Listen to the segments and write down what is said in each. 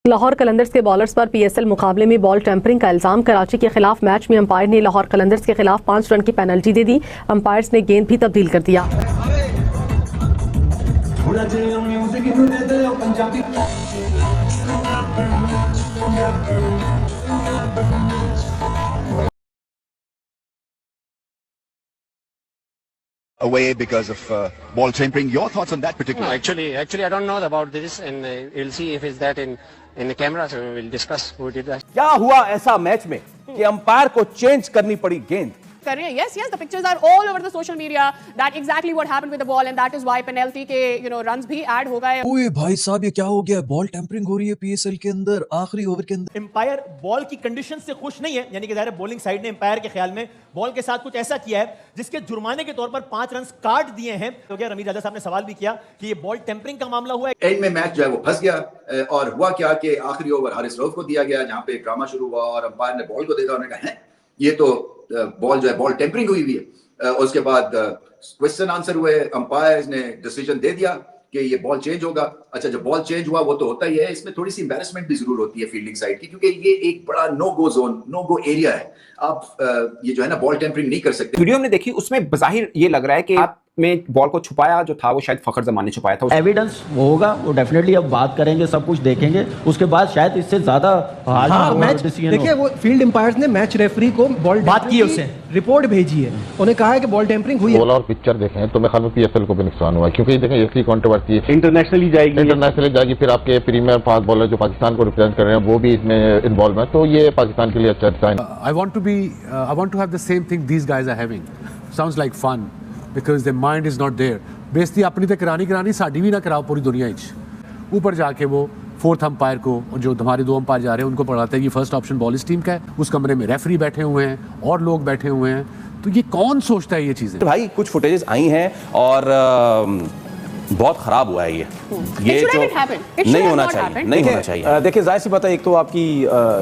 लाहौर कलंदर्स के बॉलर्स पर पीएसएल मुकाबले में बॉल टेम्परिंग का इल्जाम। कराची के खिलाफ मैच में अंपायर ने लाहौर कलंदर्स के खिलाफ 5 रन की पेनल्टी दे दी। अंपायर्स ने गेंद भी तब्दील कर दिया। Away because of ball tampering. Your thoughts on that particular? No, actually, I don't know about this, and we'll see if it's that in the camera. So we'll discuss who did that. क्या हुआ ऐसा match में कि umpire को change करनी पड़ी गेंद? Yes, the pictures are all over the social media. That exactly what happened with the ball, and that is why penalty के runs भी add हो गए। ओए भाई साहब, ये क्या हो गया? बॉल टेम्परिंग हो रही है पीएसएल के अंदर आखिरी ओवर के अंदर। एम्पायर बॉल की कंडीशन से खुश नहीं है, यानी कि ज़ाहिर बॉलिंग साइड ने एम्पायर के ख्याल में बॉल के साथ कुछ ऐसा किया है जिसके जुर्माने के तौर पर 5 रन काट दिए हैं। तो क्या रमीज राजा साहब ने सवाल भी किया कि ये बॉल टेम्परिंग का मामला हुआ है। एंड में मैच जो है वो फंस गया और हुआ क्या कि आखिरी ओवर हारिस रऊफ को दिया गया, जहां पे ड्रामा शुरू हुआ और अंपायर ने बॉल को देखा, उन्होंने कहा है ये तो बॉल जो है बॉल टेम्परिंग हुई है। उसके बाद क्वेश्चन आंसर हुए, अंपायर्स ने डिसीजन दे दिया कि ये बॉल चेंज होगा। अच्छा, जब बॉल चेंज हुआ वो तो होता ही है, इसमें थोड़ी सी एम्बैरेसमेंट भी जरूर होती है फील्डिंग साइड की, क्योंकि ये एक बड़ा नो गो जोन, नो गो एरिया है। आप ये जो है ना बॉल टेम्परिंग नहीं कर सकते। वीडियो में देखी, उसमें बज़ाहिर ये लग रहा है कि आप में बॉल को छुपाया जो था वो शायद फखर जमान ने छुपाया था। एविडेंस वो होगा, वो डेफिनेटली अब बात करेंगे, सब कुछ देखेंगे, उसके बाद शायद इससे ज्यादा मैच देखिए। वो फील्ड एम्पायर्स ने मैच रेफरी को बॉल बात की, उससे रिपोर्ट भेजी है, उन्हें कहा है कि बॉल टेम्परिंग हुई है। बॉल और पिक्चर देखें तो मैं ख्याल में पीएसएल को भी नुकसान हुआ, क्योंकि देखें एक ही कंट्रोवर्सी इंटरनेशनली जाएगी, फिर आपके प्रीमियर फास्ट बॉलर जो पाकिस्तान को रिप्रेजेंट कर रहे हैं वो भी इसमें इन्वॉल्व है, तो ये पाकिस्तान के लिए अच्छा sign. I want to have the same thing these guys are having. Sounds like fun because their mind is not there. बेइज्जती अपनी तो करानी साड़ी भी ना कराओ पूरी दुनिया इच। ऊपर जाके वो फोर्थ अंपायर को, जो हमारे 2 अंपायर जा रहे हैं, उनको पढ़ाते हैं कि फर्स्ट ऑप्शन बॉल इस टीम का है। उस कमरे में रेफरी बैठे हुए हैं और लोग बैठे हुए हैं, तो ये कौन सोचता है ये चीजें? भाई कुछ फुटेजेस आई हैं और बहुत खराब हुआ है ये जो नहीं होना चाहिए। देखिए जाहिर सी बात है, एक तो आपकी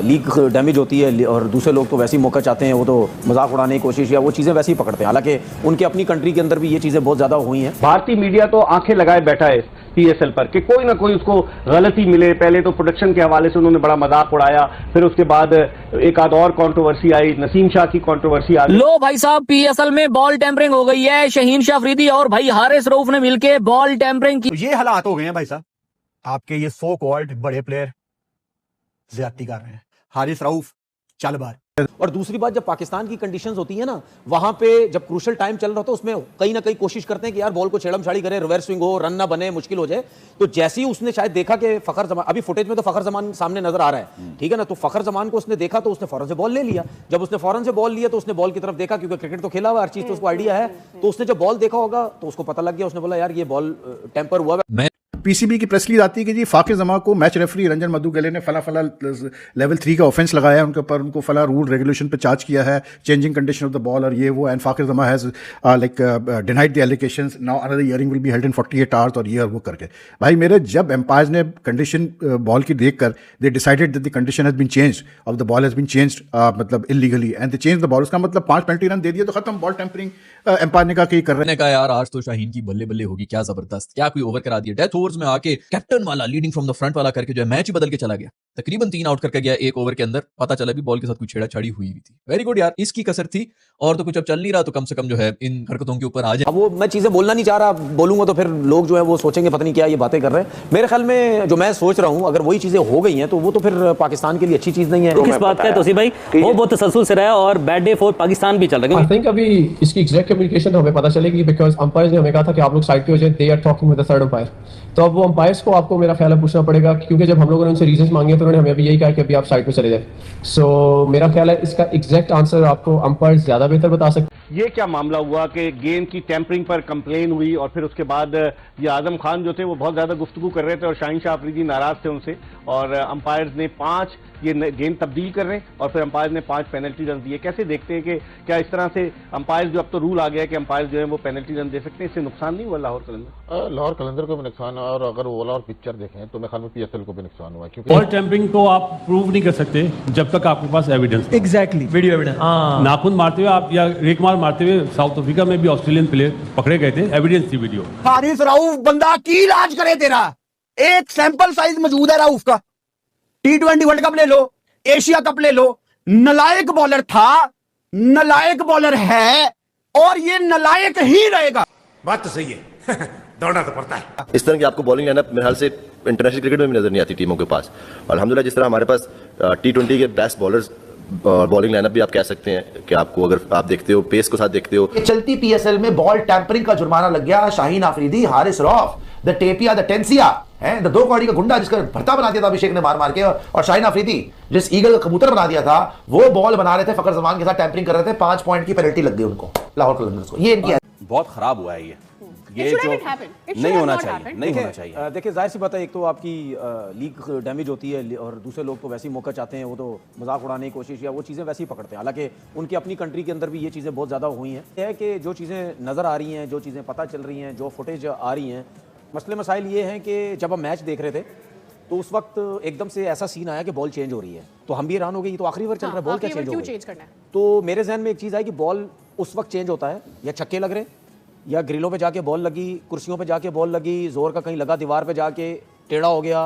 लीग डैमेज होती है और दूसरे लोग तो वैसे ही मौका चाहते हैं, वो तो मजाक उड़ाने की कोशिश या वो चीज़ें वैसे ही पकड़ते हैं। हालांकि उनके अपनी कंट्री के अंदर भी ये चीज़ें बहुत ज़्यादा हुई हैं। भारतीय मीडिया तो आंखें लगाए बैठा है पीएसएल पर कि कोई ना कोई उसको गलती मिले। पहले तो प्रोडक्शन के हवाले से उन्होंने बड़ा मजाक उड़ाया, फिर उसके बाद एक आध और कंट्रोवर्सी आई, नसीम शाह की कंट्रोवर्सी आ गई। लो भाई साहब, पीएसएल में बॉल टेम्परिंग हो गई है। शहीन शाह अफरीदी और भाई हारिस रऊफ ने मिलकर बॉल टेम्परिंग की। ये हालात हो गए हैं भाई साहब, आपके ये सो कॉल्ड बड़े प्लेयर ज्यादती कर रहे हैं। हारिस रऊफ चल बार। और दूसरी बात, जब पाकिस्तान की कंडीशंस होती है ना, वहां पे जब क्रूशल टाइम चल रहा होता है, उसमें कहीं ना कहीं कोशिश करते हैं कि यार बॉल को छेड़म छाड़ी करे, रिवर्स स्विंग हो, रन ना बने, मुश्किल हो जाए। तो जैसे ही उसने शायद देखा कि फखर जमान, अभी फुटेज में तो फखर जमान सामने नजर आ रहा है, ठीक है ना, तो फखर जमान को उसने देखा तो उसने फौरन से बॉल ले लिया। जब उसने फौरन से बॉल लिया तो उसने बॉल की तरफ देखा, क्योंकि क्रिकेट तो खेला हुआ, हर चीज तो उसको आइडिया है। तो उसने जब बॉल देखा होगा तो उसको पता लग गया, उसने बोला यार ये बॉल टेम्पर हुआ है। पीसीबी की प्रेस रिलीज आती है कि जी फाकिर जमा को मैच रेफरी रंजन मधुगले ने फला लेवल 3 का ऑफेंस लगाया है उनके ऊपर, उनको फला रूल रेगुलेशन पे चार्ज किया है, changing condition of the ball और ये वो, एंड फाकिर जमा has denied the allegations, now another hearing will be held in 48 hours और ये और वो करके। भाई मेरे, जब एम्पायर्स ने कंडीशन बॉल की देखकर they decided that the condition has been changed of the ball has been changed मतलब illegally and they change the ball, उसका मतलब 5 पेनल्टी रन दे दिए तो खत्म। बॉल टेम्परिंग एम्पायर ने कहा कि कर रहे हैं। कहा यार आज तो शाहीन की बल्ले बल्ले होगी, क्या जबरदस्त, क्या कोई ओवर करा दिया। डेथ ओवर्स में आके कैप्टन वाला लीडिंग फ्रॉम द फ्रंट वाला करके जो है मैच ही बदल के चला गया। तकरीबन 3 आउट करके गया एक ओवर के अंदर, पता चला भी बॉल के साथ कुछ छेड़ाछाड़ी हुई थी। वेरी गुड यार, इसकी कसर थी। और तो कुछ अब चल नहीं रहा, तो कम से कम जो है इन हरकतों के ऊपर आ जाए। अब वो मैं चीजें बोलना नहीं चाह रहा, बोलूंगा तो फिर लोग जो है वो सोचेंगे पता नहीं क्या ये बातें कर रहे हैं। मेरे ख्याल में जो मैं सोच रहा हूँ, अगर वही चीजें हो गई हैं तो वो तो फिर पाकिस्तान के लिए अच्छी चीज नहीं है। किस बात का है तोसी भाई, वो बहुत तसलसल से रहा है और बैड डे फॉर पाकिस्तान भी चल रहा है। आई थिंक अभी इसकी एग्जैक्ट कम्युनिकेशन हमें पता चलेगी, बिकॉज अंपायर्स ने हमें कहा था कि आप लोग साइड पे हो जाए, they are talking with the third umpire. तो अब वो अंपायर्स को आपको मेरा ख्याल है पूछना पड़ेगा, क्योंकि जब हम लोगों ने उनसे रीजंस मांगे तो उन्होंने हमें अभी यही कहा कि अभी आप साइड पे चले जाए। सो मेरा ख्याल है इसका एग्जैक्ट आंसर आपको अंपायर्स ज्यादा बेहतर बता सकते। ये क्या मामला हुआ कि गेंद की टेम्परिंग पर कंप्लेन हुई और फिर उसके बाद ये आजम खान जो थे वो बहुत ज्यादा गुफ्तगू कर रहे थे और शाहीन शाह अफरीदी नाराज थे उनसे, और अंपायर्स ने 5 ये गेंद तब्दील कर रहे हैं और फिर अंपायर ने 5 पेनल्टी रन दिए। कैसे देखते हैं कि क्या इस तरह से अंपायर, जो अब तो रूल आ गया है कि अंपायर जो है वो पेनल्टी रन दे सकते हैं, इससे नुकसान नहीं हुआ लाहौर कलंदर? लाहौर कलंदर को भी नुकसान, और अगर वो और पिक्चर देखें तो मैं ख्याल में पीएसएल को भी नुकसान हुआ, क्योंकि बॉल टेम्परिंग को आप प्रूव नहीं कर सकते जब तक आपके पास एविडेंस। Exactly, video evidence. नाखून मारते हुए आप या रेकमार मारते हुए साउथ अफ्रीका में भी ऑस्ट्रेलियन प्लेयर पकड़े गए थे, एविडेंस थी वीडियो। हारिस रऊफ बंदा की इलाज करे तेरा, एक सैंपल साइज मौजूद है रऊफ का, T20 वर्ल्ड कप ले लो, एशिया कप ले लो, नलायक बॉलर था, नलायक बॉलर है और ये नलायक ही रहेगा। बात तो सही है दौड़ना तो पड़ता है। इस तरह की आपको बॉलिंग लाइनअप मेरे ख्याल से इंटरनेशनल क्रिकेट में भी नजर नहीं आती टीमों के पास। अल्हम्दुलिल्लाह जिस तरह हमारे पास T20 के बेस्ट बॉलर्स और बॉलिंग लाइनअप भी आप कह सकते हैं कि आपको अगर आप देखते हो पेस के साथ देखते हो। चलती PSL में बॉल टैंपरिंग का जुर्माना लग गया शाहीन आफरीदी, हारिस रऊफ, द टेपिया, द टेंसिया है, द दो कौड़ी का गुंडा जिसका भरता बना दिया था अभिषेक ने मार के, और शाहीन आफरीदी जिस ईगल का कबूतर बना दिया था वो बॉल बना रहे थे, फखर जमान के साथ टैंपरिंग कर रहे थे, 5 पॉइंट की पेनल्टी लग गई उनको लाहौर कलंदर्स को। ये इनकी बहुत खराब हुआ है ये जो नहीं होना चाहिए, नहीं होना चाहिए। देखिए जाहिर सी बात है, एक तो आपकी लीग डैमेज होती है और दूसरे लोग तो वैसे ही मौका चाहते हैं, वो तो मजाक उड़ाने की कोशिश या वो चीज़ें वैसे ही पकड़ते हैं। हालांकि उनकी अपनी कंट्री के अंदर भी ये चीज़ें बहुत ज़्यादा हुई हैं। यह है कि जो चीज़ें नज़र आ रही हैं, जो चीज़ें पता चल रही हैं, जो फुटेज आ रही हैं, मसले मसाइल ये हैं कि जब हम मैच देख रहे थे तो उस वक्त एकदम से ऐसा सीन आया कि बॉल चेंज हो रही है, तो हम भी हैरान हो गए, तो आखिरी ओवर चल रहा है, बॉल क्या चेंज करना है। तो मेरे जहन में एक चीज़ आई कि बॉल उस वक्त चेंज होता है या छक्के लग रहे या ग्रिलों पे जाके बॉल लगी, कुर्सियों पे जाके बॉल लगी, जोर का कहीं लगा, दीवार पे जाके टेढ़ा हो गया,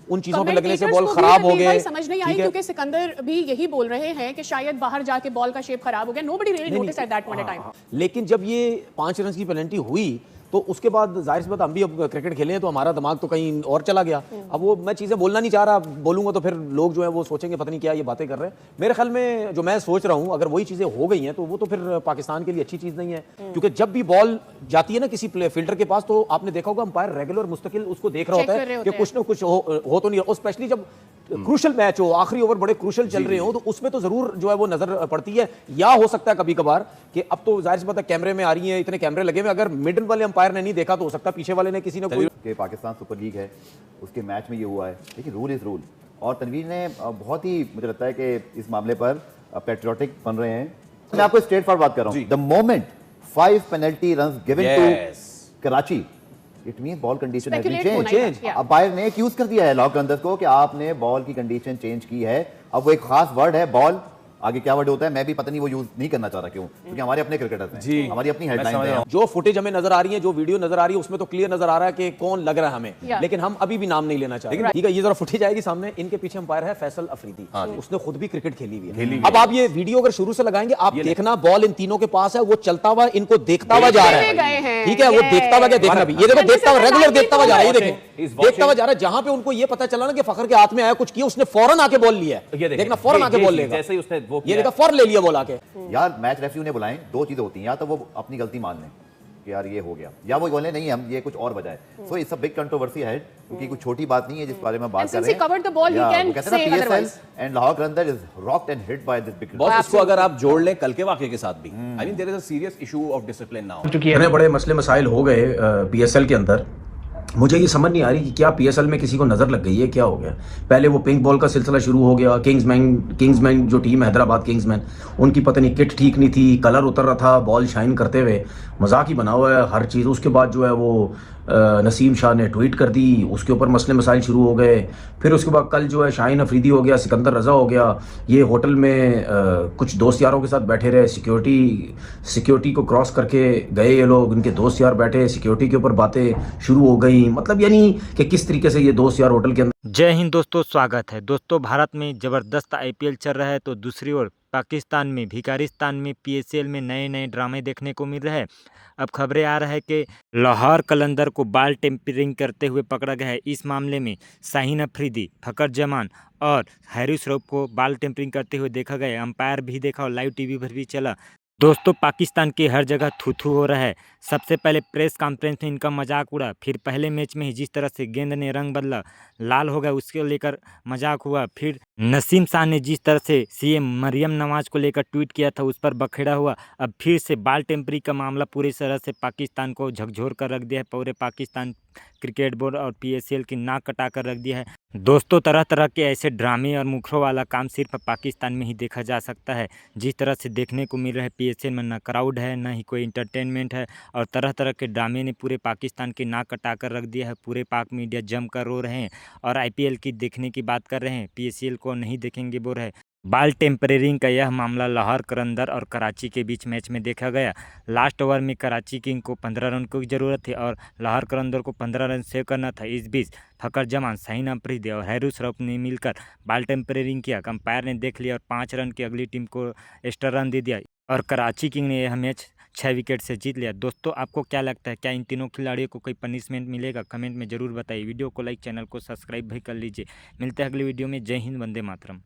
उन चीजों पे लगने से बॉल खराब हो गए। समझ नहीं आई क्योंकि सिकंदर भी यही बोल रहे हैं कि शायद बाहर जाके बॉल का शेप खराब हो गया। Nobody really notice at that point in time. लेकिन जब ये 5 रन की पेनल्टी हुई तो उसके बाद जाहिर सी बात हम भी अब क्रिकेट खेले हैं तो हमारा दिमाग तो कहीं और चला गया। अब वो मैं चीज़ें बोलना नहीं चाह रहा, बोलूंगा तो फिर लोग जो है वो सोचेंगे पता नहीं क्या ये बातें कर रहे हैं। मेरे ख्याल में जो मैं सोच रहा हूँ, अगर वही चीज़ें हो गई हैं तो वो तो फिर पाकिस्तान के लिए अच्छी चीज़ नहीं है, क्योंकि जब भी बॉल जाती है ना किसी फील्डर के पास तो आपने देखा होगा अंपायर रेगुलर मुस्तकिल उसको देख रहा होता है कि कुछ ना कुछ हो तो नहीं, और स्पेशली जब क्रूशल मैच हो, आखिरी ओवर बड़े क्रूशल चल रहे हो, तो उसमें तो जरूर जो है वो नजर पड़ती है। या हो सकता है कभी कभार कि अब तो जाहिर सी बात है कैमरे में आ रही हैं, इतने कैमरे लगे हुए, अगर मिडिल वाले अंपायर ने नहीं देखा तो हो सकता है पीछे वाले ने किसी ने कोई कि पाकिस्तान सुपर लीग है उसके मैच में ये हुआ है। देखिए रूल इज रूल, और तनवीर ने बहुत ही मुझे लगता है कि इस मामले पर पैट्रियोटिक बन रहे हैं। मैं आपको स्ट्रेट फॉरवर्ड बात कर रहा हूं। The moment 5 penalty runs given to Karachi, it mean ball condition has been change. Umpire ने एक्यूज कर दिया है लाहौर कलंदर्स को कि आपने बॉल की कंडीशन चेंज की है। अब वो एक खास वर्ड है बॉल, आगे क्या वर्ड होता है मैं भी पता नहीं वो यूज नहीं करना चाह रहा, क्यों? क्योंकि हमारे अपने क्रिकेटर्स हैं, हमारी अपनी हेडलाइन है। जो फुटेज हमें नजर आ रही है, जो वीडियो नजर आ रही है, उसमें तो क्लियर नजर आ रहा है कि कौन लग रहा है हमें, लेकिन हम अभी भी नाम नहीं लेना चाहते। ठीक है, ये जरा फुटेज आएगी सामने, इनके पीछे अंपायर है फैसल अफरीदी, उसने खुद भी क्रिकेट खेली हुई है। अब आप ये वीडियो अगर शुरू से लगाएंगे, आप देखना बॉल इन तीनों के पास है, वो चलता हुआ इनको देखता हुआ जा रहा है। ठीक है, वो देखता हुआ क्या देखना भी, ये देखो देखता हुआ, रेगुलर देखता हुआ जा रहा है, ये देखें देखता हुआ जा रहा है। जहां पे उनको ये पता चला ना कि फखर के हाथ में आया कुछ किया, उसने फौरन आके बॉल लिया है, देखना फौरन आके बॉल लेगा, जैसे ही उसने वो ये देखा फौरन ले लिया बॉल आके। यार मैच रेफरी उन्हें बुलाएं, दो चीजें होती हैं, या तो वो अपनी गलती मान लें कि यार ये हो गया, या वो बोले नहीं हम ये कुछ और वजह है। So it's a big controversy है, क्योंकि कुछ छोटी बात नहीं है जिस बारे में बात कर रहे हैं। Covered the ball, he can say otherwise and Lahore Qalandar is rocked and hit by this big. Boss इसको अगर आप जोड़ लें कल के वाकये के साथ भी, I mean there is a serious issue of discipline now. इतने बड़े मसले मसाइल हो गए PSL के अंदर, मुझे ये समझ नहीं आ रही कि क्या PSL में किसी को नज़र लग गई है, क्या हो गया। पहले वो पिंक बॉल का सिलसिला शुरू हो गया, किंग्समैन जो टीम हैदराबाद किंग्समैन, उनकी पता नहीं किट ठीक नहीं थी, कलर उतर रहा था बॉल शाइन करते हुए, मजाक ही बना हुआ है हर चीज़। उसके बाद जो है वो नसीम शाह ने ट्वीट कर दी, उसके ऊपर मसले मसाइल शुरू हो गए। फिर उसके बाद कल जो है शाहीन अफरीदी हो गया, सिकंदर रजा हो गया, ये होटल में कुछ दोस्त यारों के साथ बैठे रहे, सिक्योरिटी को क्रॉस करके गए ये लोग, उनके दोस्त यार बैठे, सिक्योरिटी के ऊपर बातें शुरू हो गई। मतलब यानी कि किस तरीके से ये दोस्त यार होटल के अंदर। जय हिंद दोस्तों, स्वागत है दोस्तों। भारत में ज़बरदस्त IPL चल रहा है, तो दूसरी ओर पाकिस्तान में भिखारिस्तान में PSL में नए नए ड्रामे देखने को मिल रहे हैं। अब खबरें आ रहा है कि लाहौर कलंदर को बॉल टेम्परिंग करते हुए पकड़ा गया है। इस मामले में शाहीन अफरीदी, फखर जमान और हारिस रऊफ को बॉल टेम्परिंग करते हुए देखा गया। अंपायर भी देखा और लाइव TV पर भी चला। दोस्तों पाकिस्तान की हर जगह थू हो रहा है। सबसे पहले प्रेस कॉन्फ्रेंस में इनका मजाक उड़ा, फिर पहले मैच में ही जिस तरह से गेंद ने रंग बदला, लाल हो गया, उसके लेकर मजाक हुआ। फिर नसीम शाह ने जिस तरह से CM मरियम नवाज को लेकर ट्वीट किया था, उस पर बखेड़ा हुआ। अब फिर से बॉल टेम्परिंग का मामला पूरी तरह से पाकिस्तान को झकझोर कर रख दिया है। पूरे पाकिस्तान क्रिकेट बोर्ड और PSL की नाक कटा कर रख दिया है। दोस्तों तरह तरह के ऐसे ड्रामे और मुखरों वाला काम सिर्फ पाकिस्तान में ही देखा जा सकता है। जिस तरह से देखने को मिल रहा है PSL में, ना क्राउड है, ना ही कोई इंटरटेनमेंट है, और तरह तरह के ड्रामे ने पूरे पाकिस्तान की नाक कटा कर रख दिया है। पूरे पाक मीडिया जम कर रो रहे हैं और IPL की देखने की बात कर रहे हैं, PSL को नहीं देखेंगे बोल रहे हैं। बॉल टेम्परेरिंग का यह मामला लाहौर कलंदर और कराची के बीच मैच में देखा गया। लास्ट ओवर में कराची किंग को 15 रन की जरूरत थी और लाहौर कलंदर को 15 रन सेव करना था। इस बीच फखर जमान, शाहीन अफरीदी और हैरिस रऊफ ने मिलकर बॉल टेम्परेरिंग किया। अंपायर ने देख लिया और 5 रन की अगली टीम को एक्स्ट्रा रन दे दिया और कराची किंग ने यह मैच 6 विकेट से जीत लिया। दोस्तों, आपको क्या लगता है, क्या इन तीनों खिलाड़ियों को कोई पनिशमेंट मिलेगा? कमेंट में जरूर बताइए। वीडियो को लाइक, चैनल को सब्सक्राइब भी कर लीजिए। मिलते हैं अगली वीडियो में। जय हिंद, वंदे मातरम।